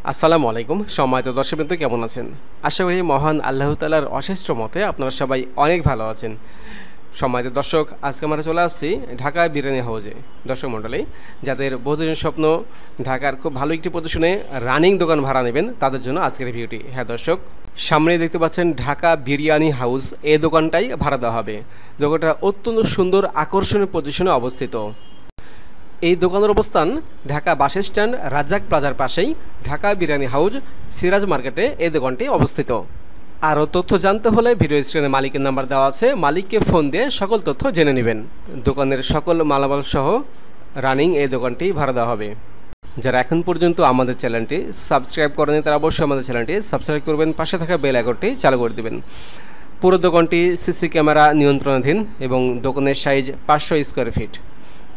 আসসালামু আলাইকুম সম্মানিত দর্শকবৃন্দ, কেমন আছেন? আশা করি মহান আল্লাহ তাআলার অশেষ রহমতে আপনারা সবাই অনেক ভালো আছেন। সম্মানিত দর্শক, আজকে আমরা চলে আসছি ঢাকা বিরিয়ানি হাউজে। দর্শক মণ্ডলী, যাদের বহুদিনের স্বপ্ন ঢাকার খুব ভালো একটি প্রদর্শনে রানিং দোকান ভাড়া নেবেন, তাদের জন্য আজকের ভিডিওটি। হ্যাঁ দর্শক, সামনেই দেখতে পাচ্ছেন ঢাকা বিরিয়ানি হাউস। এই দোকানটাই ভাড়া দেওয়া হবে। দোকানটা অত্যন্ত সুন্দর আকর্ষণীয় পজিশনে অবস্থিত। এই দোকানের অবস্থান ঢাকা বাস স্ট্যান্ড রাজ্জাক প্লাজার পাশেই ঢাকা বিরিয়ানি হাউস সিরাজ মার্কেটে এই দোকানটি অবস্থিত। আরও তথ্য জানতে হলে ভিডিও স্ক্রিনে মালিকের নাম্বার দেওয়া আছে, মালিককে ফোন দিয়ে সকল তথ্য জেনে নেবেন। দোকানের সকল মালামাল সহ রানিং এই দোকানটি ভাড়া দেওয়া হবে। যারা এখন পর্যন্ত আমাদের চ্যানেলটি সাবস্ক্রাইব করেনি তারা অবশ্যই আমাদের চ্যানেলটি সাবস্ক্রাইব করবেন, পাশে থাকা বেল আইকনটি চালু করে দেবেন। পুরো দোকানটি সিসি ক্যামেরা নিয়ন্ত্রণাধীন এবং দোকানের সাইজ 500 স্কোয়ার ফিট।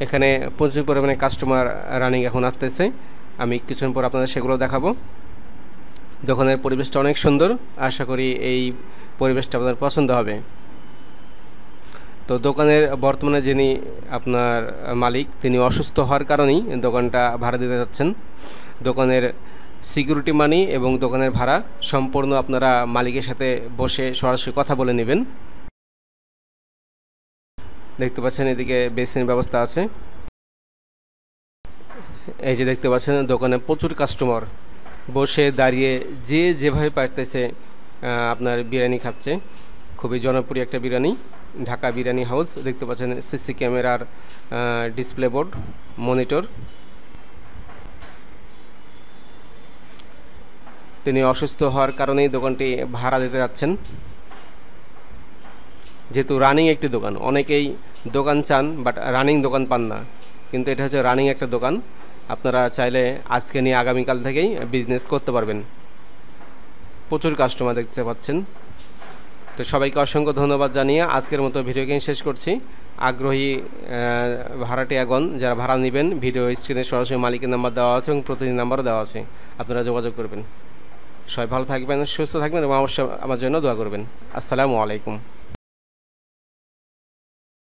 এখানে প্রচুর পরিমাণে কাস্টমার রানিং এখন আসতেছে। আমি কিছুক্ষণ পর আপনাদের সেগুলো দেখাবো। দোকানের পরিবেশটা অনেক সুন্দর, আশা করি এই পরিবেশটা আপনাদের পছন্দ হবে। তো দোকানের বর্তমানে যিনি আপনার মালিক, তিনি অসুস্থ হওয়ার কারণেই দোকানটা ভাড়া দিতে যাচ্ছেন। দোকানের সিকিউরিটি মানি এবং দোকানের ভাড়া সম্পূর্ণ আপনারা মালিকের সাথে বসে সরাসরি কথা বলে নেবেন। দেখতে পাচ্ছেন এদিকে বেসিনের ব্যবস্থা আছে। এই যে দেখতে পাচ্ছেন দোকানে প্রচুর কাস্টমার বসে দাঁড়িয়ে যে যেভাবে পারতেছে আপনার বিরিয়ানি খাচ্ছে। খুবই জনপ্রিয় একটা বিরিয়ানি, ঢাকা বিরিয়ানি হাউস। দেখতে পাচ্ছেন সিসি ক্যামেরার ডিসপ্লে বোর্ড, মনিটর। তিনি অসুস্থ হওয়ার কারণেই দোকানটি ভাড়া দিতে যাচ্ছেন। যেহেতু রানিং একটি দোকান, অনেকেই দোকান চান বাট রানিং দোকান পান না, কিন্তু এটা হচ্ছে রানিং একটা দোকান। আপনারা চাইলে আজকে নিয়ে আগামীকাল থেকেই বিজনেস করতে পারবেন। প্রচুর কাস্টমার দেখতে পাচ্ছেন। তো সবাইকে অসংখ্য ধন্যবাদ জানিয়ে আজকের মতো ভিডিওকে শেষ করছি। আগ্রহী ভাড়াটিয়াগণ যারা ভাড়া নেবেন, ভিডিও স্ক্রিনে সরাসরি মালিকের নাম্বার দেওয়া আছে এবং প্রতিদিন নাম্বারও দেওয়া আছে, আপনারা যোগাযোগ করবেন। সবাই ভালো থাকবেন, সুস্থ থাকবেন এবং অবশ্যই আমার জন্য দোয়া করবেন। আসসালামু আলাইকুম।